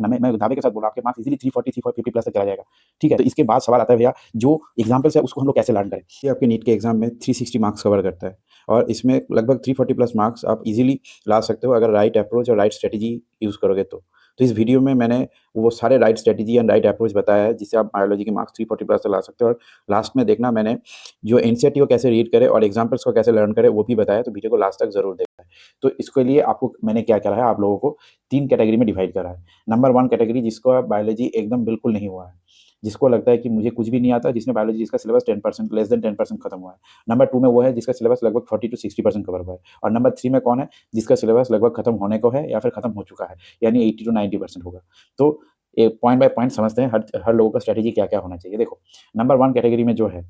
मैं दावे के साथ बोल रहा हूँ आपके मार्क्स इजीली 340 350 प्लस तक चला जाएगा। ठीक है, तो इसके बाद सवाल आता है भैया जो एग्जाम्पल्स है उसको हम लोग कैसे लर्न करें। ये आपके नीट के एग्जाम में 360 मार्क्स कवर करता है और इसमें लगभग 340 प्लस मार्क्स आप इजीली ला सकते हो अगर राइट अप्रोच और राइट स्ट्रेटेजी यूज़ करोगे तो इस वीडियो में मैंने वो सारे right strategy and right approach बताया है जिससे आप बायोलॉजी के मार्क्स 340 प्लस तक ला सकते हो। और लास्ट में देखना मैंने जो एनसीईआरटी को कैसे रीड करें और एग्जाम्पल्स को कैसे लर्न करें वो भी बताया, तो वीडियो को लास्ट तक जरूर देखना है। तो इसके लिए आपको मैंने क्या करा है, आप लोगों को 3 कैटेगरी में डिवाइड करा है। नंबर 1 कैटेगरी जिसको बायोलॉजी एकदम बिल्कुल नहीं हुआ है, जिसको लगता है कि मुझे कुछ भी नहीं आता, जिसमें बायोलॉजी जिसका सिलेबस 10% लेस देन 10% खत्म हुआ है। नंबर 2 में वो है जिसका सिलेबस लगभग 40 टू 60% कवर हुआ है। और नंबर 3 में कौन है जिसका सिलेबस लगभग खत्म होने को है या फिर खत्म हो चुका है, यानी 80 टू 90% होगा। तो पॉइंट बाय पॉइंट समझते हैं हर लोगों का स्ट्रेटेजी क्या क्या होना चाहिए। देखो नंबर 1 कैटेगरी में जो है,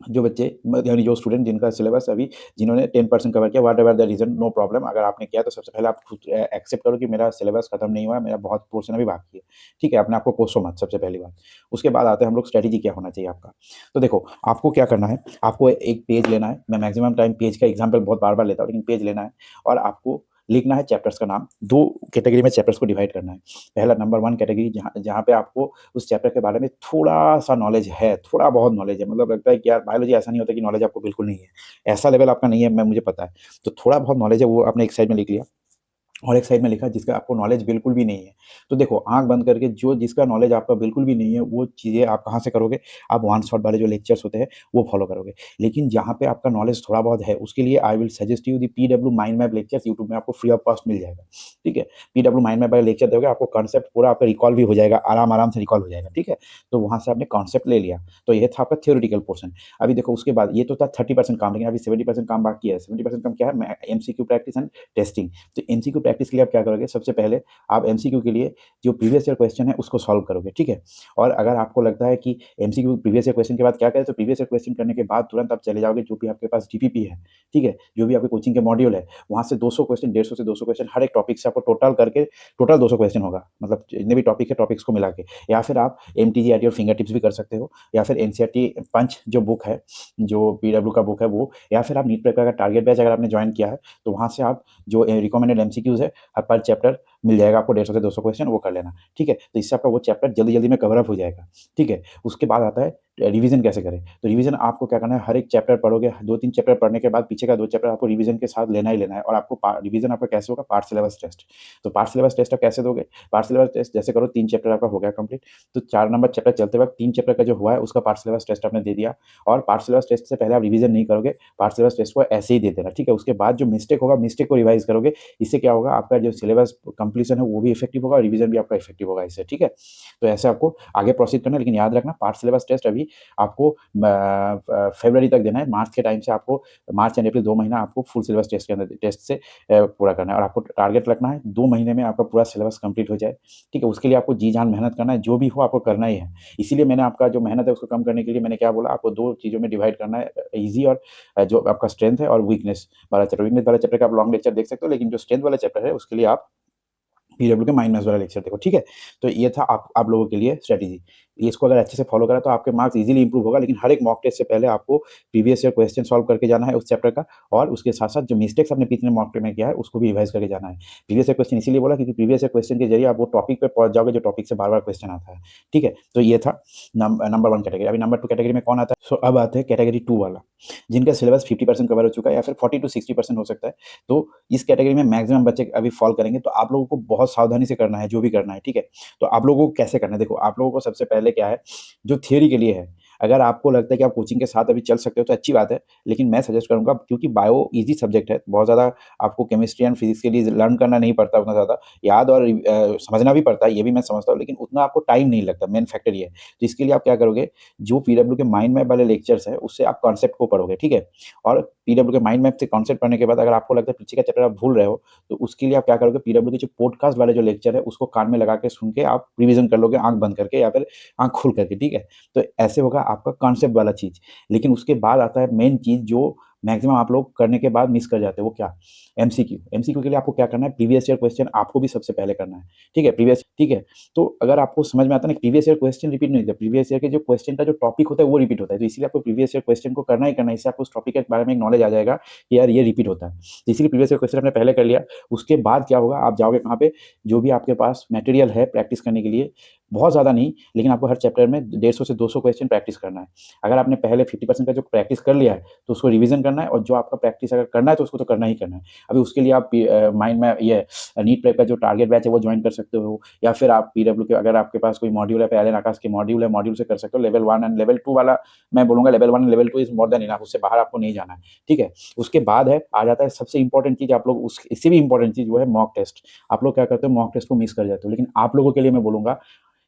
जो बच्चे यानी जो स्टूडेंट जिनका सिलेबस अभी जिन्होंने 10% कवर किया, whatever the reason, no problem. अगर आपने किया तो सबसे पहले आप खुद एक्सेप्ट करो कि मेरा सिलेबस खत्म नहीं हुआ है, मेरा बहुत पोर्शन अभी बाकी है। ठीक है, अपने आप को कोसो मत, सबसे पहली बात। उसके बाद आते हैं हम लोग स्ट्रेटेजी क्या होना चाहिए आपका। तो देखो आपको क्या करना है, आपको एक पेज लेना है। मैं मैक्सिमम टाइम पेज का एग्जाम्पल बहुत बार बार लेता हूँ, लेकिन पेज लेना है और आपको लिखना है चैप्टर्स का नाम। 2 कैटेगरी में चैप्टर्स को डिवाइड करना है। पहला नंबर 1 कैटेगरी जहाँ जहाँ पे आपको उस चैप्टर के बारे में थोड़ा-सा नॉलेज है, थोड़ा बहुत नॉलेज है, मतलब लगता है कि यार बायोलॉजी ऐसा नहीं होता कि नॉलेज आपको बिल्कुल नहीं है। ऐसा लेवल आपका नहीं है, मुझे पता है। तो थोड़ा बहुत नॉलेज है वो आपने एक साइड में लिख लिया और एक साइड में लिखा जिसका आपको नॉलेज बिल्कुल भी नहीं है। तो देखो आँख बंद करके जो जिसका नॉलेज आपका बिल्कुल भी नहीं है, वो चीज़ें आप कहाँ से करोगे? आप वन शॉट वाले जो लेक्चर्स होते हैं, वो फॉलो करोगे। लेकिन जहाँ पे आपका नॉलेज थोड़ा बहुत है, उसके लिए I will suggest you the PW mind map lectures, YouTube में आपको फ्री ऑफ कॉस्ट मिल जाएगा। ठीक है? पीडब्ल्यू माइंड मैप वाला लेक्चर दोगे, आपको कॉन्सेप्ट पूरा आपका रिकॉल भी हो जाएगा, आराम-आराम से रिकॉल हो जाएगा। ठीक है? तो वहाँ से आपने कॉन्सेप्ट ले लिया, तो ये था आपका थ्योरेटिकल पोर्शन। अभी देखो उसके बाद ये तो था 30% काम, लेकिन अभी 70% काम बाकी है। 70% काम क्या है? MCQ practice and testing. तो एमसीक्यू प्रैक्टिस के लिए आप क्या करोगे, सबसे पहले आप एमसीक्यू के लिए जो प्रीवियस ईयर क्वेश्चन है उसको सॉल्व करोगे। ठीक है, और अगर आपको लगता है कि एमसीक्यू प्रीवियस ईयर क्वेश्चन के बाद क्या करें, तो प्रीवियस ईयर क्वेश्चन करने के बाद तुरंत आप चले जाओगे जो भी आपके पास डीपीपी है। ठीक है, जो भी आपके कोचिंग के मॉड्यूल है वहाँ से 200 क्वेश्चन, 150 से 200 क्वेश्चन हर एक टॉपिक से आपको टोटल करके टोटल 200 क्वेश्चन होगा, मतलब जितने भी टॉपिक है टॉपिक्स को मिला के। या फिर आप एमटीजीआरटी और फिंगर टिप्स भी कर सकते हो, या फिर एनसीईआरटी पंच जो बुक है, जो पीडब्ल्यू का बुक है वो, या फिर आप नीट पेपर का टारगेट बैच अगर आपने ज्वाइन किया है तो वहाँ से आप जो रिकमेंडेड एमसीक्यूज है पर चैप्टर मिल जाएगा आपको, 150 से 200 क्वेश्चन वो कर लेना। ठीक है, तो इससे आपका वो चैप्टर जल्दी जल्दी में कवर अप हो जाएगा। ठीक है, उसके बाद आता है रिवीजन कैसे करें। तो रिवीजन आपको क्या करना है, हर एक चैप्टर पढ़ोगे, 2-3 चैप्टर पढ़ने के बाद पीछे का 2 चैप्टर आपको रिवीजन के साथ लेना ही लेना है। और आपको रिवीजन आपका कैसे होगा, पार्ट सिलेबस टेस्ट। तो पार्ट सिलेबस टेस्ट आप कैसे दोगे, पार्ट सिलेबस टेस्ट जैसे करो, 3 चैप्टर आपका हो गया कंप्लीट, तो 4 नंबर चैप्टर चलते वक्त 3 चैप्टर का जो हुआ है उसका पार्ट सिलेबस टेस्ट आपने दे दिया। और पार्ट सिलेबस टेस्ट से पहले आप रिवीजन नहीं करोगे, पार्ट सिलेबस टेस्ट को ऐसे ही दे देना। ठीक है, उसके बाद जो मिस्टेक होगा, मिस्टेक को रिवाइज करोगे। इससे क्या होगा, आपका जो सिलेबस कंप्लीशन है वो भी इफेक्टिव होगा और रिवीजन भी आपका इफेक्टिव होगा इससे। ठीक है, तो ऐसे आपको आगे प्रोसीड करना है, लेकिन याद रखना पार्ट सिलेबस टेस्ट अभी आपको फरवरी तक देना है। मार्च के टाइम से आपको, मार्च एंड अप्रैल 2 महीना आपको फुल सिलेबस टेस्ट के अंदर टेस्ट से पूरा करना है। और आपको टारगेट रखना है 2 महीने में आपका पूरा सिलेबस कंप्लीट हो जाए। ठीक है, उसके लिए आपको जी जान मेहनत करना है, जो भी हो आपको करना ही है। इसीलिए मैंने आपका जो मेहनत है उसको कम करने के लिए मैंने क्या बोला, आपको 2 चीज़ों में डिवाइड करना है, ईजी और जो आपका स्ट्रेंथ है और वीकनेस वाला चैप्टर। वीकनेस वाला चैप्टर का आप लॉन्ग लेक्चर देख सकते हो, लेकिन जो स्ट्रेंथ वाला चैप्टर है उसके लिए आप पीडब्ल्यू के माइंड मैप्स वाला लेक्चर देखो। ठीक है, तो ये था आप लोगों के लिए स्ट्रेटेजी। इसको अगर अच्छे से फॉलो करा तो आपके मार्क्स इजीली इंप्रूव होगा। लेकिन हर एक मॉक टेस्ट से पहले आपको प्रीवियस ईयर क्वेश्चन सॉल्व करके जाना है उस चैप्टर का, और उसके साथ साथ जो मिस्टेक्स आपने पिछले मॉक टेस्ट में किया है उसको भी रिवाइज करके जाना है। प्रीवियस ईयर क्वेश्चन इसीलिए बोला क्योंकि प्रीवियस ईयर क्वेश्चन के जरिए आप वो टॉपिक पे पहुंच जाओगे जो टॉपिक से बार बार क्वेश्चन आता है। ठीक है, तो ये था नंबर 1 कैटेगरी। अभी नंबर 2 कैटेगरी में कौन आता है, सो अब आते हैं कैटेगरी 2 वाला, जिनका सिलेबस 50% कवर हो चुका है या फिर 40 टू 60% हो सकता है। तो इस कैटेगरी में मैक्सिमम बच्चे अभी फॉल करेंगे, तो आप लोगों को बहुत सावधानी से करना है जो भी करना है। ठीक है, तो आप लोगों को कैसे करना है, देखो आप लोगों को सबसे पहले क्या है, जो थियरी के लिए है, अगर आपको लगता है कि आप कोचिंग के साथ अभी चल सकते हो तो अच्छी बात है। लेकिन मैं सजेस्ट करूंगा, क्योंकि बायो इजी सब्जेक्ट है, बहुत ज़्यादा आपको केमिस्ट्री एंड फिजिक्स के लिए लर्न करना नहीं पड़ता उतना ज़्यादा, याद और समझना भी पड़ता है, ये भी मैं समझता हूँ, लेकिन उतना आपको टाइम नहीं लगता, मेन फैक्टर ये है। तो इसके लिए आप क्या करोगे, जो पीडब्ल्यू के माइंड मैप वाले लेक्चर्स है उससे आप कॉन्सेप्ट को पढ़ोगे। ठीक है, और पीडब्ल्यू के माइंड मैप से कॉन्सेप्ट पढ़ने के बाद अगर आपको लगता है पीछे का चैप्टर आप भूल रहे हो, तो उसके लिए आप क्या करोगे, पीडब्ल्यू के जो पॉडकास्ट वाले जो लेक्चर है उसको कान में लगा के सुन के आप रिवीजन कर लोगे, आंख बंद करके या फिर आंख खोल करके। ठीक है, तो ऐसे होगा आपका कॉन्सेप्ट वाला चीज़। लेकिन उसके बाद आता है मेन चीज़, जो मैक्सिमम आप लोग करने के बाद मिस कर जाते हो। वो क्या? एमसीक्यू। एमसीक्यू के लिए आपको क्या करना है, प्रीवियस ईयर क्वेश्चन आपको भी सबसे पहले करना है। ठीक है, प्रीवियस, ठीक है। तो अगर आपको समझ में आता है ना, प्रीवियस ईयर क्वेश्चन रिपीट नहीं होता, प्रीवियस ईयर के जो क्वेश्चन का जो टॉपिक होता है वो रिपीट होता है। तो इसीलिए आपको प्रीवियस ईयर क्वेश्चन को करना ही करना है। इससे आपको उस टॉपिक के बारे में एक नॉलेज आ जाएगा कि यार ये रिपीट होता है। तो इसीलिए प्रीवियस ईयर क्वेश्चन आपने पहले कर लिया। उसके बाद क्या होगा, आप जाओगे कहाँ पे, जो भी आपके पास मटेरियल है प्रैक्टिस करने के लिए, बहुत ज़्यादा नहीं, लेकिन आपको हर चैप्टर में 150 से 200 क्वेश्चन प्रैक्टिस करना है। अगर आपने पहले 50% का जो प्रैक्टिस कर लिया है तो उसको रिवीजन करना है, और जो आपका प्रैक्टिस अगर करना है तो उसको तो करना ही करना है। अभी उसके लिए आप माइंड में ये नीट प्रेप का जो टारगेट बैच है वो ज्वाइन कर सकते हो, या फिर आप पीडब्ल्यू के, अगर आपके पास कोई मॉड्यूल है, पहले आकाश के मॉड्यूल है, मॉड्यूल से कर सकते हो। लेवल 1 एंड लेवल 2 वाला मैं बोलूँगा, level 1 and level 2 is more than enough, उससे बाहर आपको नहीं जाना है। ठीक है, उसके बाद है आ जाता है सबसे इंपॉर्टेंट चीज़, आप लोग उस इससे भी इंपॉर्टेंट चीज़ वो है मॉक टेस्ट। आप लोग क्या करते हो, मॉक टेस्ट को मिस कर जाते हो। लेकिन आप लोगों के लिए मैं बोलूँगा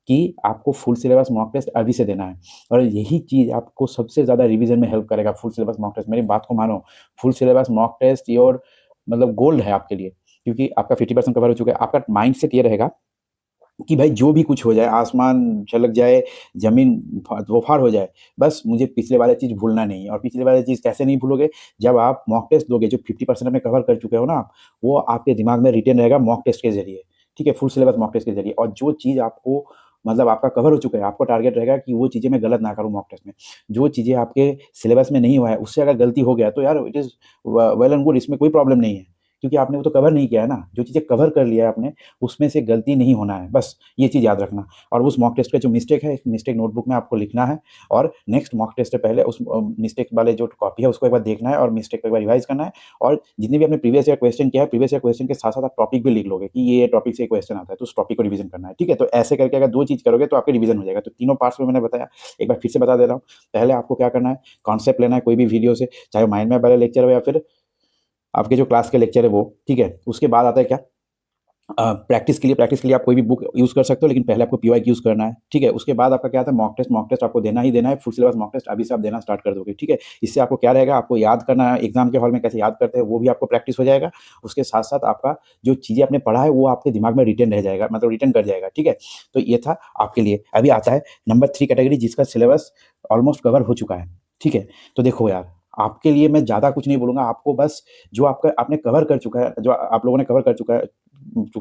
कि आपको फुल सिलेबस मॉक टेस्ट अभी से देना है, और यही चीज़ आपको सबसे ज़्यादा रिवीजन में हेल्प करेगा। फुल सिलेबस मॉक टेस्ट, मेरी बात को मानो, full syllabus mock test your मतलब गोल्ड है आपके लिए, क्योंकि आपका 50% कवर हो चुका है। आपका माइंड सेट ये रहेगा कि भाई जो भी कुछ हो जाए, आसमान झलक जाए, ज़मीन तोड़फाड़ हो जाए, बस मुझे पिछले वाला चीज़ भूलना नहीं है। और पिछले वाली चीज़ कैसे नहीं भूलोगे, जब आप मॉक टेस्ट दोगे, जो 50% आपने कवर कर चुके हो ना आप, वो आपके दिमाग में रिटेन रहेगा मॉक टेस्ट के ज़रिए। ठीक है, फुल सिलेबस मॉक टेस्ट के ज़रिए। और जो चीज़ आपको मतलब आपका कवर हो चुका है, आपको टारगेट रहेगा कि वो चीज़ें मैं गलत ना करूँ मॉक टेस्ट में। जो चीज़ें आपके सिलेबस में नहीं हुआ है, उससे अगर गलती हो गया तो यार it is well and good, इसमें कोई प्रॉब्लम नहीं है, क्योंकि आपने वो तो कवर नहीं किया है ना। जो चीज़ें कवर कर लिया है आपने, उसमें से गलती नहीं होना है, बस ये चीज़ याद रखना। और उस मॉक टेस्ट का जो मिस्टेक है, एक मिस्टेक नोटबुक में आपको लिखना है, और नेक्स्ट मॉक टेस्ट से पहले उस मिस्टेक वाले जो कॉपी है उसको एक बार देखना है, और मिस्टेक को एक बार रिवाइज करना है। और जितने भी आपने प्रीवियस ईयर क्वेश्चन किया है, प्रीवियस ईयर क्वेश्चन के साथ-साथ आप टॉपिक भी लिख लोगे कि ये टॉपिक से क्वेश्चन आता है, तो उस टॉपिक को रिवीजन करना है। ठीक है? तो ऐसे करके अगर 2 चीज़ करोगे तो आपके रिवीजन हो जाएगा। तो तीनों पार्ट्स में मैंने बताया, एक बार फिर से बता दे रहा हूँ। पहले आपको क्या करना है, कॉन्सेप्ट लेना है कोई भी वीडियो से, चाहे माइंड मैप वाला लेक्चर हो या फिर आपके जो क्लास के लेक्चर है वो। ठीक है? उसके बाद आता है क्या, प्रैक्टिस के लिए आप कोई भी बुक यूज़ कर सकते हो, लेकिन पहले आपको पीवाईक्यू यूज़ करना है। ठीक है? उसके बाद आपका क्या आता है, मॉक टेस्ट आपको देना ही देना है। फुल सिलेबस मॉक टेस्ट अभी से आप देना स्टार्ट कर दोगे। ठीक है? इससे आपको क्या रहेगा, आपको याद करना है, एग्जाम के हॉल में कैसे याद करते हैं वो भी आपको प्रैक्टिस हो जाएगा। उसके साथ-साथ आपका जो चीज़ें आपने पढ़ा है वो आपके दिमाग में रिटेन रह जाएगा, मतलब रिटेन कर जाएगा। ठीक है? तो ये था आपके लिए। अभी आता है नंबर 3 कैटेगरी, जिसका सिलेबस ऑलमोस्ट कवर हो चुका है। ठीक है? तो देखो यार, आपके लिए मैं ज़्यादा कुछ नहीं बोलूँगा, आपको बस जो आपका आपने कवर कर चुका है, जो आप लोगों ने कवर कर चुका है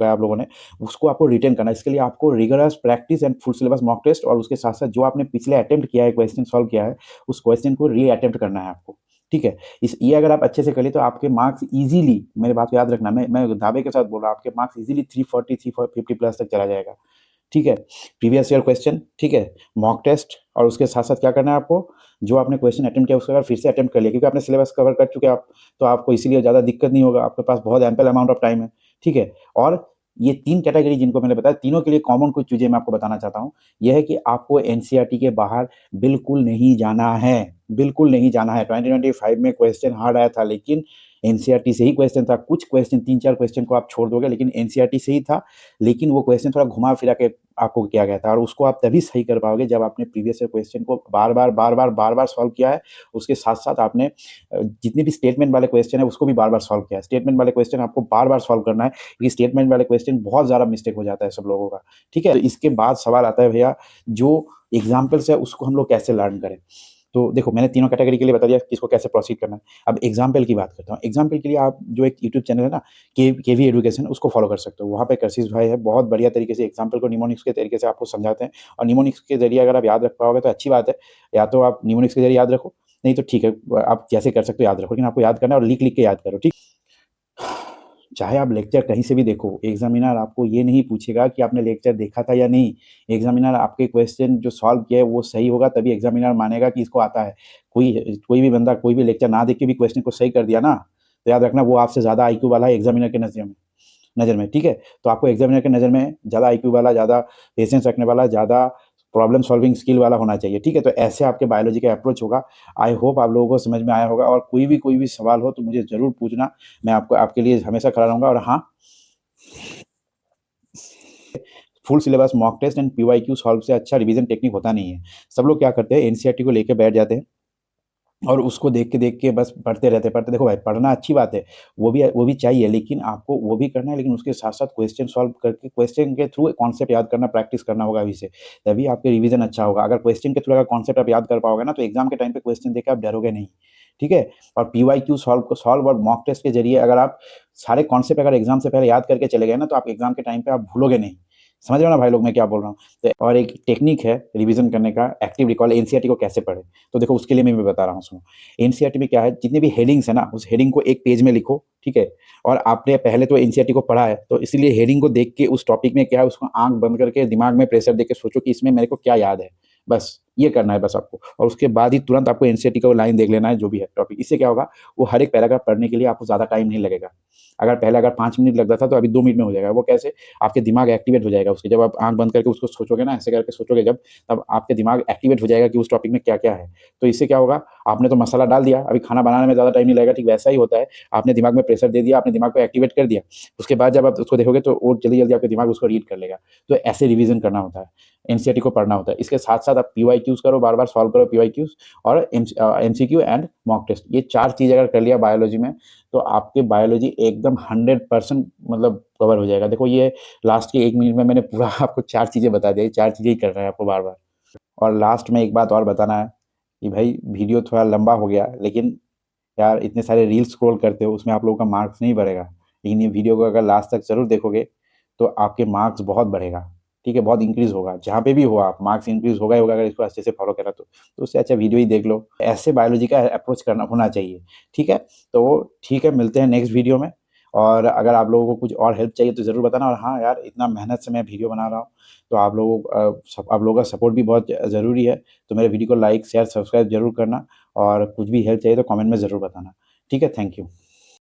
आप लोगों ने, उसको आपको रिटेन करना है। इसके लिए आपको rigorous practice and full syllabus mock test, और उसके साथ-साथ जो आपने पिछले अटेम्प्ट किया है, क्वेश्चन सॉल्व किया है, उस क्वेश्चन को री-अटेम्प्ट करना है आपको। ठीक है? ये अगर आप अच्छे से कर लिए तो आपके मार्क्स ईज़िली, मेरी बात को याद रखना, मैं दावे के साथ बोल रहा हूँ, आपके मार्क्स ईज़िली 340 350 प्लस तक चला जाएगा। ठीक है? प्रीवियस ईयर क्वेश्चन, ठीक है? मॉक टेस्ट, और उसके साथ-साथ क्या करना है आपको, जो आपने क्वेश्चन अटेम्प्ट किया उसको अगर फिर से अटेम्प्ट कर लिया, क्योंकि आपने सिलेबस कवर कर चुके हैं आप, तो आपको इसीलिए ज़्यादा दिक्कत नहीं होगा, आपके पास बहुत एम्पल अमाउंट ऑफ टाइम है। ठीक है? और ये 3 कैटेगरी जिनको मैंने बताया, तीनों के लिए कॉमन कुछ चीज़ें मैं आपको बताना चाहता हूँ। ये है कि आपको एनसीईआरटी के बाहर बिल्कुल नहीं जाना है, बिल्कुल नहीं जाना है। 2025 में क्वेश्चन हार्ड आया था, लेकिन एनसीईआरटी से ही क्वेश्चन था। कुछ क्वेश्चन 3-4 क्वेश्चन को आप छोड़ दोगे, लेकिन एनसीईआरटी से ही था। लेकिन वो क्वेश्चन थोड़ा घुमा-फिरा के आपको किया गया था, और उसको आप तभी सही कर पाओगे जब आपने प्रीवियस ईयर क्वेश्चन को बार-बार सॉल्व किया है। उसके साथ-साथ आपने जितने भी स्टेटमेंट वाले क्वेश्चन है उसको भी बार-बार सॉल्व किया है। स्टेटमेंट वाले क्वेश्चन आपको बार-बार सॉल्व करना है, क्योंकि स्टेटमेंट वाले क्वेश्चन बहुत ज़्यादा मिस्टेक हो जाता है सब लोगों का। ठीक है? तो इसके बाद सवाल आता है भैया, जो एग्ज़ाम्पल्स है उसको हम लोग कैसे लर्न करें? तो देखो, मैंने तीनों कैटेगरी के लिए बता दिया कि इसको कैसे प्रोसीड करना है। अब एग्ज़ाम्पल की बात करता हूँ। एग्ज़ाम्पल के लिए आप जो एक यूट्यूब चैनल है ना, केवी एजुकेशन, उसको फॉलो कर सकते हो। वहाँ पे कशिश भाई है, बहुत बढ़िया तरीके से एग्ज़ाम्पल को निमोनिक्स के तरीके से आपको समझाते हैं, और निमोनिक्स के ज़रिए अगर आप याद रख पाओगे तो अच्छी बात है। या तो आप निमोनिक्स के ज़रिए याद रखो, नहीं तो ठीक है, आप जैसे कर सकते हो याद रखो, लेकिन आपको याद करना है और लिख-लिख के याद करो, ठीक? चाहे आप लेक्चर कहीं से भी देखो, एग्ज़ामिनर आपको ये नहीं पूछेगा कि आपने लेक्चर देखा था या नहीं। एग्ज़ामिनर आपके क्वेश्चन जो सॉल्व किए हैं वो सही होगा, तभी एग्ज़ामिनर मानेगा कि इसको आता है। कोई भी बंदा कोई भी लेक्चर ना देख के भी क्वेश्चन को सही कर दिया ना, तो याद रखना वो आपसे ज़्यादा आईक्यू वाला है एग्ज़ामिनर के नज़र में, ठीक है? तो आपको एग्ज़ामिनर की नज़र में ज़्यादा आईक्यू वाला, ज़्यादा पेशेंस रखने वाला, ज़्यादा प्रॉब्लम सॉल्विंग स्किल वाला होना चाहिए, ठीक है? तो ऐसे आपके बायोलॉजी का अप्रोच होगा। आई होप आप लोगों को समझ में आया होगा, और कोई भी सवाल हो तो मुझे ज़रूर पूछना। मैं आपको आपके लिए हमेशा खड़ा रहूँगा। और हाँ, full syllabus mock test and PYQ solve से अच्छा रिवीजन टेक्निक होता नहीं है। सब लोग क्या करते हैं, एनसीईआरटी को लेके बैठ जाते हैं और उसको देख के बस पढ़ते रहते हैं, पढ़ते। देखो भाई, पढ़ना अच्छी बात है, वो भी चाहिए, लेकिन आपको वो भी करना है, लेकिन उसके साथ-साथ क्वेश्चन सॉल्व करके क्वेश्चन के थ्रू कॉन्सेप्ट याद करना, प्रैक्टिस करना होगा अभी से, तभी आपके रिवीजन अच्छा होगा। अगर क्वेश्चन के थ्रू अगर कॉन्सेप्ट आप याद कर पाओगे ना, तो एग्ज़ाम के टाइम पे क्वेश्चन देख के आप डरोगे नहीं, ठीक है। और पीवाईक्यू सॉल्व और मॉक टेस्ट के जरिए अगर आप सारे कॉन्सेप्ट अगर एग्जाम से पहले याद करके चले गए ना, तो आप एग्जाम के टाइम पे आप भूलोगे नहीं। समझ रहे हो ना भाई लोग मैं क्या बोल रहा हूँ। तो और एक टेक्निक है रिवीजन करने का, एक्टिव रिकॉल, एनसीईआरटी को कैसे पढ़े। तो देखो उसके लिए मैं बता रहा हूँ, सुनो। एनसीईआरटी में क्या है, जितने भी हेडिंग्स है ना, उस हेडिंग को एक पेज में लिखो, ठीक है। और आपने पहले तो एनसीईआरटी को पढ़ा है, तो इसीलिए हेडिंग को देख के उस टॉपिक में क्या है उसको आंख बंद करके दिमाग में प्रेशर देके सोचो कि इसमें मेरे को क्या याद है। बस ये करना है बस आपको, और उसके बाद ही तुरंत आपको एनसीईआरटी का लाइन देख लेना है जो भी है टॉपिक। इससे क्या होगा, वो हर एक पैराग्राफ पढ़ने के लिए आपको ज़्यादा टाइम नहीं लगेगा। अगर पहले अगर 5 मिनट लगता था तो अभी 2 मिनट में हो जाएगा। वो कैसे, आपके दिमाग एक्टिवेट हो जाएगा उसके, जब आप आंख बंद करके उसको सोचोगे ना, ऐसे करके सोचोगे जब, तब आपके दिमाग एक्टिवेट हो जाएगा कि उस टॉपिक में क्या क्या है। तो इससे क्या होगा, आपने तो मसाला डाल दिया, अभी खाना बनाने में ज़्यादा टाइम नहीं लगेगा। ठीक वैसा ही होता है, आपने दिमाग में प्रेशर दे दिया, आपने दिमाग को एक्टिवेट कर दिया, उसके बाद जब आप उसको देखोगे तो वो जल्दी जल्दी आपके दिमाग उसको रीड कर लेगा। तो ऐसे रिवीजन करना होता है, एनसीईआरटी को पढ़ना होता है। इसके साथ साथ आप पीवाईक्यूज करो, बार बार सॉल्व करो पीवाईक्यूज, और एमसीक्यू एंड मॉक टेस्ट। ये 4 चीज़ अगर कर लिया बायोलॉजी में, तो आपके बायोलॉजी एकदम 100% मतलब कवर हो जाएगा। देखो ये लास्ट के 1 मिनट में मैंने पूरा आपको 4 चीज़ें बता दी, 4 चीज़ें ही करना है आपको बार बार। और लास्ट में एक बात और बताना है कि भाई वीडियो थोड़ा लंबा हो गया, लेकिन यार इतने सारे रील्स स्क्रॉल करते हो, उसमें आप लोगों का मार्क्स नहीं बढ़ेगा। लेकिन ये वीडियो को अगर लास्ट तक ज़रूर देखोगे तो आपके मार्क्स बहुत बढ़ेगा, ठीक है, बहुत इंक्रीज़ होगा। जहाँ पे भी हो आप, मार्क्स इंक्रीज़ होगा ही होगा अगर इसको अच्छे से फॉलो करा तो उससे अच्छा वीडियो ही देख लो। ऐसे बायोलॉजी का अप्रोच करना होना चाहिए, ठीक है। तो ठीक है, मिलते हैं नेक्स्ट वीडियो में। और अगर आप लोगों को कुछ और हेल्प चाहिए तो ज़रूर बताना। और हाँ यार, इतना मेहनत से मैं वीडियो बना रहा हूँ, तो आप लोगों का सपोर्ट भी बहुत ज़रूरी है। तो मेरे वीडियो को लाइक शेयर सब्सक्राइब जरूर करना, और कुछ भी हेल्प चाहिए तो कमेंट में ज़रूर बताना। ठीक है, थैंक यू।